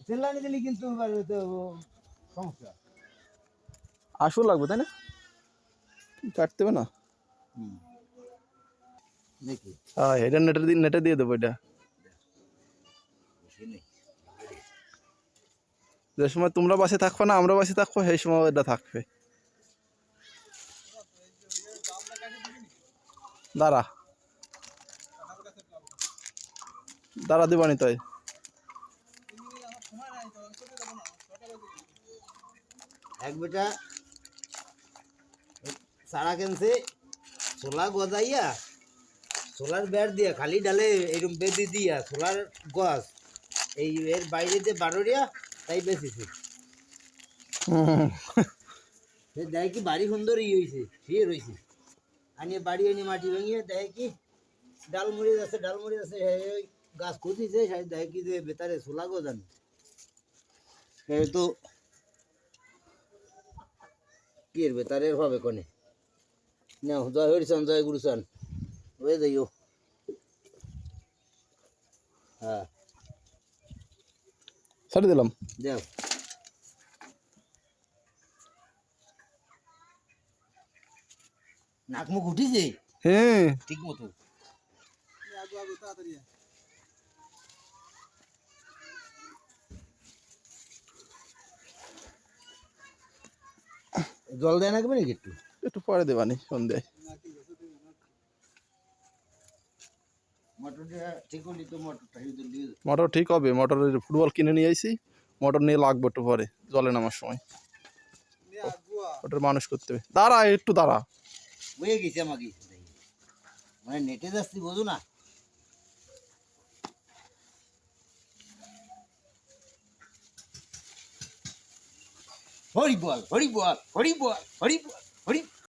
সেলানি দিলে কিন্তু সমস্যা আসল লাগবে তাই না? কাটতে হবে না। দেখি হ্যাঁ, এটা নেটে দিয়ে দেবো। এটা যে সময় তোমরা বাসে থাকবে না, আমরা বাসে থাকবো, সেই সময় এটা থাকবে। দাঁড়া দাঁড়া দিবানি তাই। এক বেটা সারা কেনছে ছোলা গজাইয়া সোলার ব্যাট দিয়া খালি ডালে এরকম বেঁধে দিয়া সোলার গছ এই এর বাইরে যে বারোরিয়া তাই বেঁচেছে। দেয় কি বাড়ি সুন্দরই হয়েছে, শুয়ে রয়েছে। আনিয়ে বাড়ি আনিয়ে মাটি ভাঙিয়ে দেয় কি ডালমুড়ি আছে ওই গাছ খুঁজিছে, দেয় কি যে বেতারে সোলা গজান তো কি এর বেতারের হবে কনে না। জয় হরিচান জয় গুরুচান হয়ে যাইও। হ্যাঁ ছাড়ি দিলাম। যাও নাক মুখ উঠিছে হ্যাঁ, ঠিক মতো। জল দেয় না নাকি একটু একটু পরে দেবানি সন্ধ্যায়। মটরটা ঠিক হলি তো মটরটা দিয়ে মোটর ঠিক হবে। মোটরের ফুটবল কিনে নিয়ে আইছি, মোটর নিয়ে লাগবে একটু পরে জলে নামার সময়। ওটার মানুষ করতে হবে। দাঁড়া একটু দাঁড়া। হয়ে গেছে আমাকে মানে নেটে যাচ্ছি বোঝো না। হরি বল হরি বল হরি বল হরি বল হরি